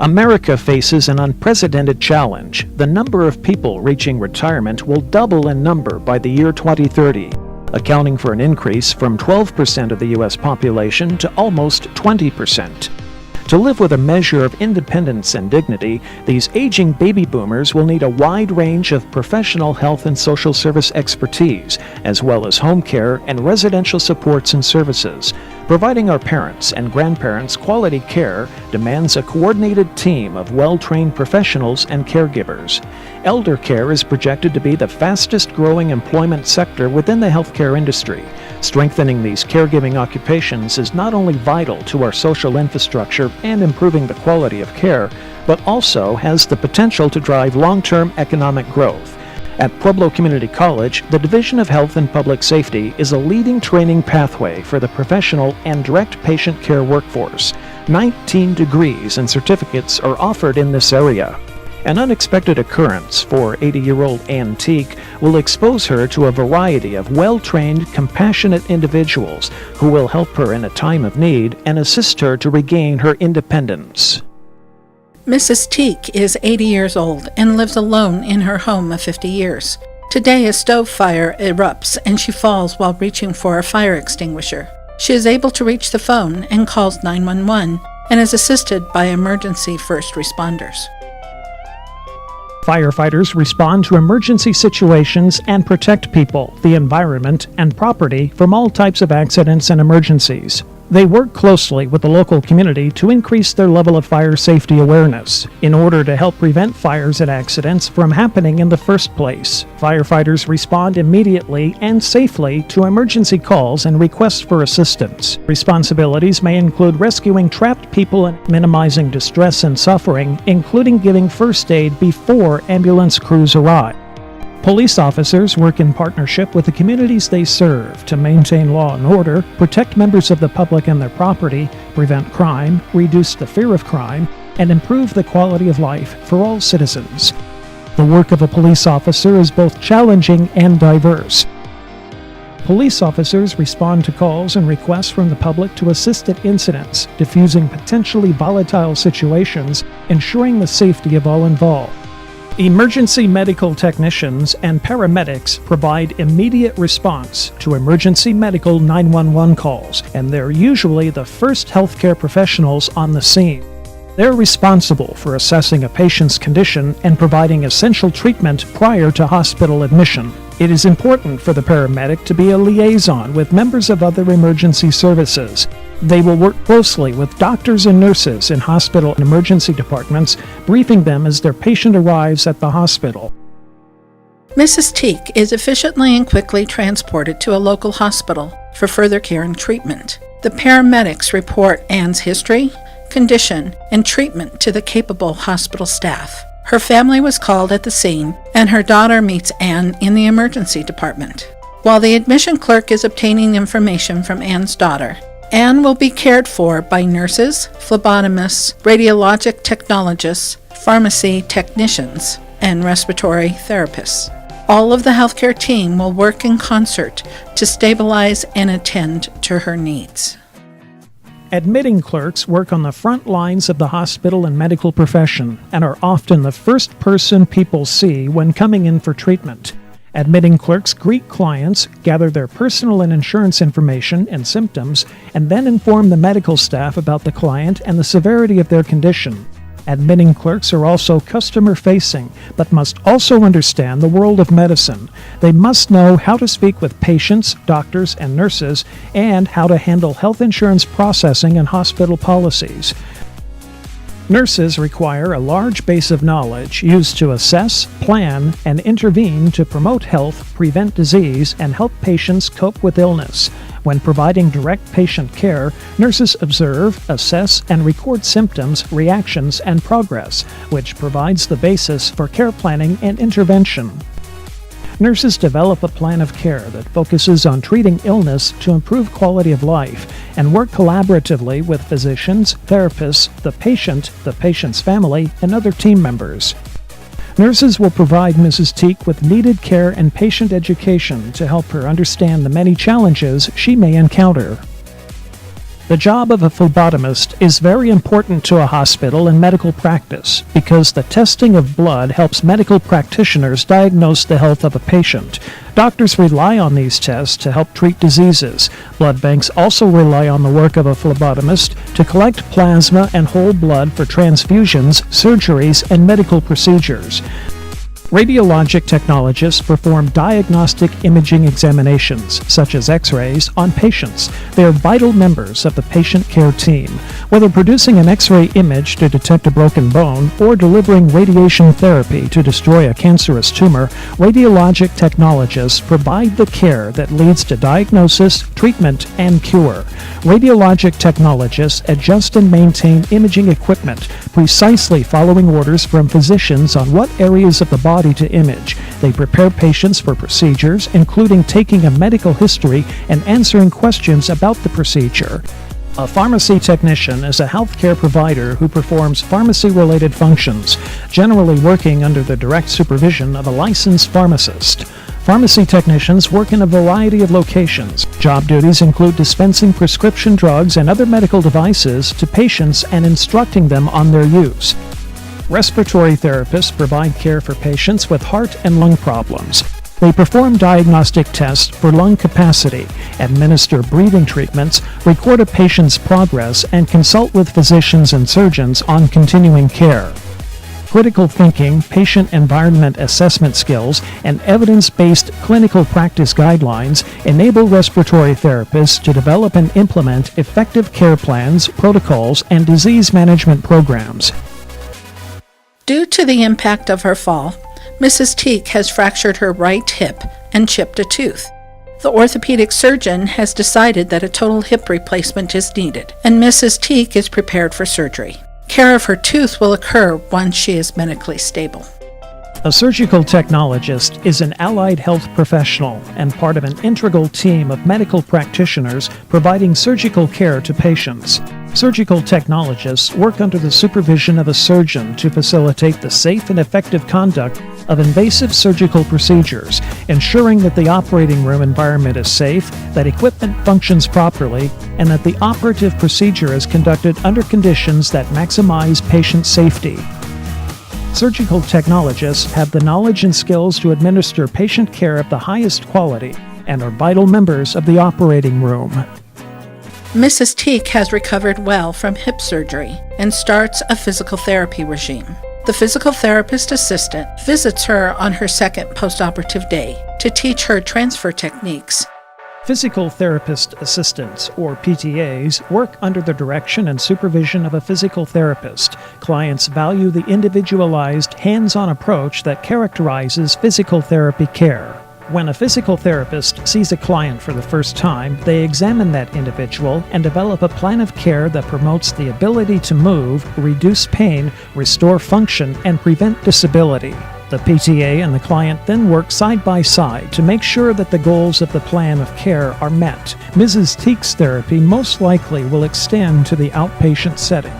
America faces an unprecedented challenge. The number of people reaching retirement will double in number by the year 2030, accounting for an increase from 12% of the U.S. population to almost 20%. To live with a measure of independence and dignity, these aging baby boomers will need a wide range of professional health and social service expertise, as well as home care and residential supports and services. Providing our parents and grandparents quality care demands a coordinated team of well-trained professionals and caregivers. Elder care is projected to be the fastest-growing employment sector within the healthcare industry. Strengthening these caregiving occupations is not only vital to our social infrastructure and improving the quality of care, but also has the potential to drive long-term economic growth. At Pueblo Community College, the Division of Health and Public Safety is a leading training pathway for the professional and direct patient care workforce. 19 degrees and certificates are offered in this area. An unexpected occurrence for 80-year-old Ann Teague will expose her to a variety of well-trained, compassionate individuals who will help her in a time of need and assist her to regain her independence. Mrs. Teague is 80 years old and lives alone in her home of 50 years. Today, a stove fire erupts and she falls while reaching for a fire extinguisher. She is able to reach the phone and calls 911 and is assisted by emergency first responders. Firefighters respond to emergency situations and protect people, the environment, and property from all types of accidents and emergencies. They work closely with the local community to increase their level of fire safety awareness in order to help prevent fires and accidents from happening in the first place. Firefighters respond immediately and safely to emergency calls and requests for assistance. Responsibilities may include rescuing trapped people and minimizing distress and suffering, including giving first aid before ambulance crews arrive. Police officers work in partnership with the communities they serve to maintain law and order, protect members of the public and their property, prevent crime, reduce the fear of crime, and improve the quality of life for all citizens. The work of a police officer is both challenging and diverse. Police officers respond to calls and requests from the public to assist at incidents, diffusing potentially volatile situations, ensuring the safety of all involved. Emergency medical technicians and paramedics provide immediate response to emergency medical 911 calls, and they're usually the first healthcare professionals on the scene. They're responsible for assessing a patient's condition and providing essential treatment prior to hospital admission. It is important for the paramedic to be a liaison with members of other emergency services. They will work closely with doctors and nurses in hospital and emergency departments, briefing them as their patient arrives at the hospital. Mrs. Teague is efficiently and quickly transported to a local hospital for further care and treatment. The paramedics report Ann's history, condition, and treatment to the capable hospital staff. Her family was called at the scene, and her daughter meets Ann in the emergency department. While the admission clerk is obtaining information from Ann's daughter, Ann will be cared for by nurses, phlebotomists, radiologic technologists, pharmacy technicians, and respiratory therapists. All of the healthcare team will work in concert to stabilize and attend to her needs. Admitting clerks work on the front lines of the hospital and medical profession and are often the first person people see when coming in for treatment. Admitting clerks greet clients, gather their personal and insurance information and symptoms, and then inform the medical staff about the client and the severity of their condition. Admitting clerks are also customer-facing, but must also understand the world of medicine. They must know how to speak with patients, doctors, and nurses, and how to handle health insurance processing and hospital policies. Nurses require a large base of knowledge used to assess, plan, and intervene to promote health, prevent disease, and help patients cope with illness. When providing direct patient care, nurses observe, assess, and record symptoms, reactions, and progress, which provides the basis for care planning and intervention. Nurses develop a plan of care that focuses on treating illness to improve quality of life and work collaboratively with physicians, therapists, the patient's family, and other team members. Nurses will provide Mrs. Teague with needed care and patient education to help her understand the many challenges she may encounter. The job of a phlebotomist is very important to a hospital and medical practice because the testing of blood helps medical practitioners diagnose the health of a patient. Doctors rely on these tests to help treat diseases. Blood banks also rely on the work of a phlebotomist to collect plasma and whole blood for transfusions, surgeries, and medical procedures. Radiologic technologists perform diagnostic imaging examinations, such as X-rays, on patients. They are vital members of the patient care team. Whether producing an X-ray image to detect a broken bone or delivering radiation therapy to destroy a cancerous tumor, radiologic technologists provide the care that leads to diagnosis, treatment, and cure. Radiologic technologists adjust and maintain imaging equipment, precisely following orders from physicians on what areas of the body to image. They prepare patients for procedures, including taking a medical history and answering questions about the procedure. A pharmacy technician is a healthcare provider who performs pharmacy-related functions, generally working under the direct supervision of a licensed pharmacist. Pharmacy technicians work in a variety of locations. Job duties include dispensing prescription drugs and other medical devices to patients and instructing them on their use. Respiratory therapists provide care for patients with heart and lung problems. They perform diagnostic tests for lung capacity, administer breathing treatments, record a patient's progress, and consult with physicians and surgeons on continuing care. Critical thinking, patient environment assessment skills, and evidence-based clinical practice guidelines enable respiratory therapists to develop and implement effective care plans, protocols, and disease management programs. Due to the impact of her fall, Mrs. Teak has fractured her right hip and chipped a tooth. The orthopedic surgeon has decided that a total hip replacement is needed, and Mrs. Teak is prepared for surgery. Care of her tooth will occur once she is medically stable. A surgical technologist is an allied health professional and part of an integral team of medical practitioners providing surgical care to patients. Surgical technologists work under the supervision of a surgeon to facilitate the safe and effective conduct of invasive surgical procedures, ensuring that the operating room environment is safe, that equipment functions properly, and that the operative procedure is conducted under conditions that maximize patient safety. Surgical technologists have the knowledge and skills to administer patient care of the highest quality and are vital members of the operating room. Mrs. Teak has recovered well from hip surgery and starts a physical therapy regime. The physical therapist assistant visits her on her second postoperative day to teach her transfer techniques. Physical therapist assistants, or PTAs, work under the direction and supervision of a physical therapist. Clients value the individualized, hands-on approach that characterizes physical therapy care. When a physical therapist sees a client for the first time, they examine that individual and develop a plan of care that promotes the ability to move, reduce pain, restore function, and prevent disability. The PTA and the client then work side by side to make sure that the goals of the plan of care are met. Mrs. Teak's therapy most likely will extend to the outpatient setting.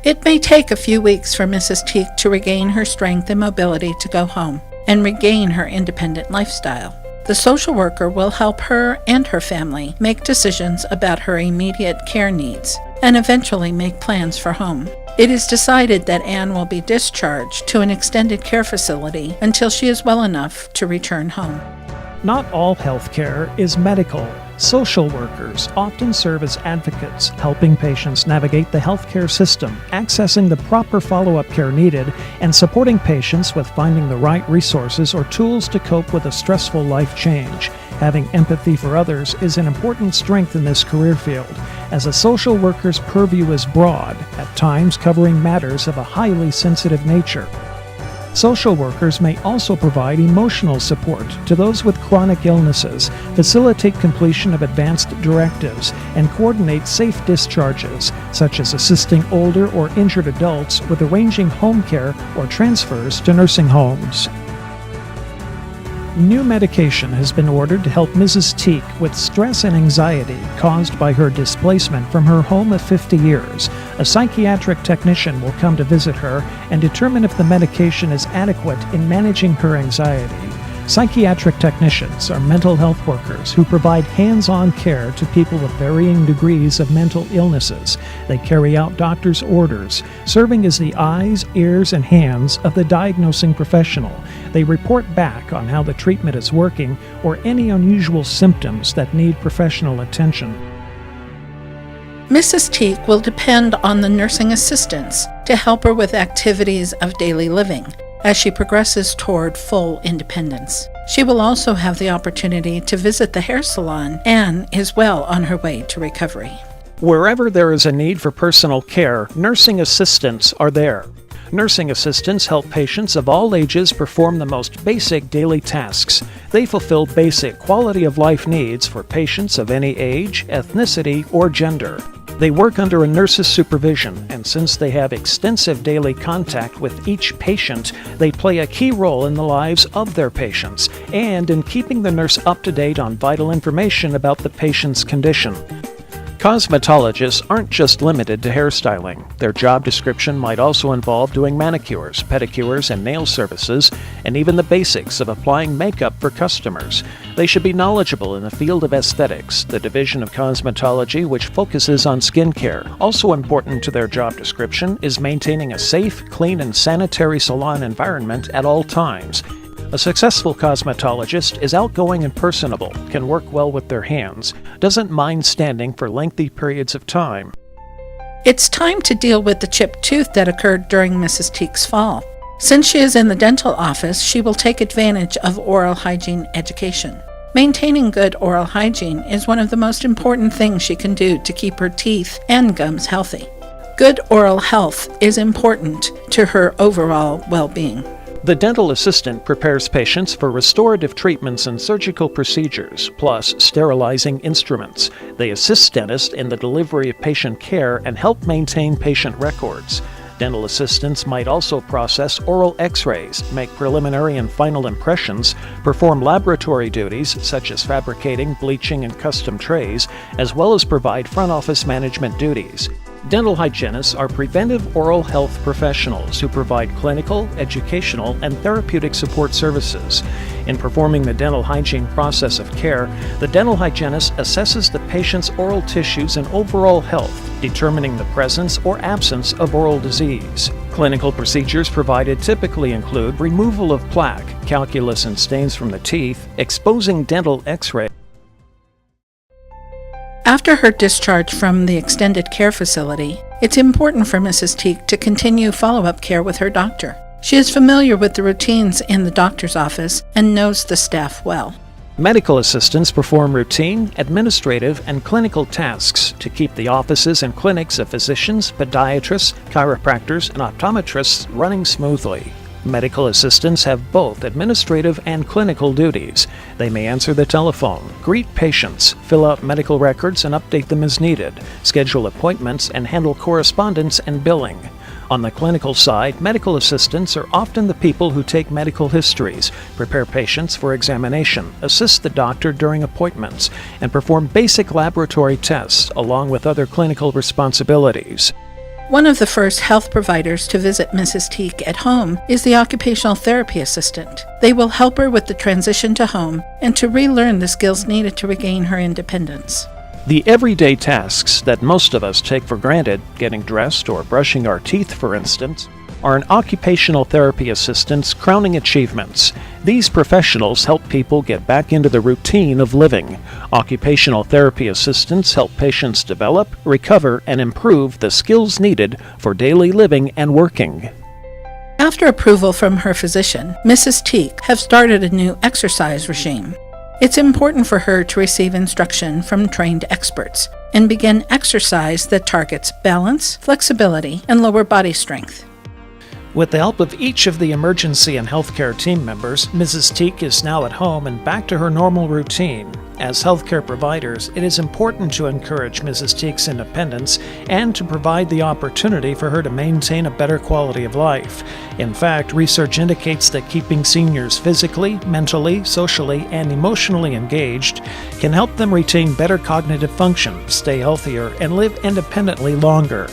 It may take a few weeks for Mrs. Teak to regain her strength and mobility to go home and regain her independent lifestyle. The social worker will help her and her family make decisions about her immediate care needs and eventually make plans for home. It is decided that Anne will be discharged to an extended care facility until she is well enough to return home. Not all healthcare is medical. Social workers often serve as advocates, helping patients navigate the healthcare system, accessing the proper follow-up care needed, and supporting patients with finding the right resources or tools to cope with a stressful life change. Having empathy for others is an important strength in this career field, as a social worker's purview is broad, at times covering matters of a highly sensitive nature. Social workers may also provide emotional support to those with chronic illnesses, facilitate completion of advanced directives, and coordinate safe discharges, such as assisting older or injured adults with arranging home care or transfers to nursing homes. New medication has been ordered to help Mrs. Teak with stress and anxiety caused by her displacement from her home of 50 years. A psychiatric technician will come to visit her and determine if the medication is adequate in managing her anxiety. Psychiatric technicians are mental health workers who provide hands-on care to people with varying degrees of mental illnesses. They carry out doctor's orders, serving as the eyes, ears, and hands of the diagnosing professional. They report back on how the treatment is working or any unusual symptoms that need professional attention. Mrs. Teak will depend on the nursing assistants to help her with activities of daily living as she progresses toward full independence. She will also have the opportunity to visit the hair salon and is well on her way to recovery. Wherever there is a need for personal care, nursing assistants are there. Nursing assistants help patients of all ages perform the most basic daily tasks. They fulfill basic quality of life needs for patients of any age, ethnicity, or gender. They work under a nurse's supervision, and since they have extensive daily contact with each patient, they play a key role in the lives of their patients and in keeping the nurse up to date on vital information about the patient's condition. Cosmetologists aren't just limited to hairstyling. Their job description might also involve doing manicures, pedicures, and nail services, and even the basics of applying makeup for customers. They should be knowledgeable in the field of aesthetics, the division of cosmetology which focuses on skincare. Also important to their job description is maintaining a safe, clean, and sanitary salon environment at all times. A successful cosmetologist is outgoing and personable, can work well with their hands, doesn't mind standing for lengthy periods of time. It's time to deal with the chipped tooth that occurred during Mrs. Teak's fall. Since she is in the dental office, she will take advantage of oral hygiene education. Maintaining good oral hygiene is one of the most important things she can do to keep her teeth and gums healthy. Good oral health is important to her overall well-being. The dental assistant prepares patients for restorative treatments and surgical procedures, plus sterilizing instruments. They assist dentists in the delivery of patient care and help maintain patient records. Dental assistants might also process oral x-rays, make preliminary and final impressions, perform laboratory duties such as fabricating, bleaching, and custom trays, as well as provide front office management duties. Dental hygienists are preventive oral health professionals who provide clinical, educational, and therapeutic support services. In performing the dental hygiene process of care, the dental hygienist assesses the patient's oral tissues and overall health, determining the presence or absence of oral disease. Clinical procedures provided typically include removal of plaque, calculus, and stains from the teeth, exposing dental x-ray. After her discharge from the extended care facility, it's important for Mrs. Teak to continue follow-up care with her doctor. She is familiar with the routines in the doctor's office and knows the staff well. Medical assistants perform routine, administrative, and clinical tasks to keep the offices and clinics of physicians, podiatrists, chiropractors, and optometrists running smoothly. Medical assistants have both administrative and clinical duties. They may answer the telephone, greet patients, fill out medical records and update them as needed, schedule appointments, and handle correspondence and billing. On the clinical side, medical assistants are often the people who take medical histories, prepare patients for examination, assist the doctor during appointments, and perform basic laboratory tests along with other clinical responsibilities. One of the first health providers to visit Mrs. Teak at home is the occupational therapy assistant. They will help her with the transition to home and to relearn the skills needed to regain her independence. The everyday tasks that most of us take for granted, getting dressed or brushing our teeth for instance, are an occupational therapy assistant's crowning achievements. These professionals help people get back into the routine of living. Occupational therapy assistants help patients develop, recover, and improve the skills needed for daily living and working. After approval from her physician, Mrs. Teak has started a new exercise regime. It's important for her to receive instruction from trained experts and begin exercise that targets balance, flexibility, and lower body strength. With the help of each of the emergency and healthcare team members, Mrs. Teak is now at home and back to her normal routine. As healthcare providers, it is important to encourage Mrs. Teak's independence and to provide the opportunity for her to maintain a better quality of life. In fact, research indicates that keeping seniors physically, mentally, socially, and emotionally engaged can help them retain better cognitive function, stay healthier, and live independently longer.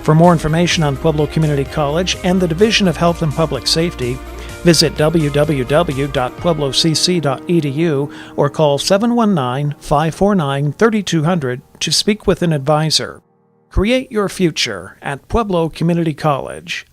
For more information on Pueblo Community College and the Division of Health and Public Safety, Visit www.pueblocc.edu or call 719-549-3200 to speak with an advisor. Create your future at Pueblo Community College.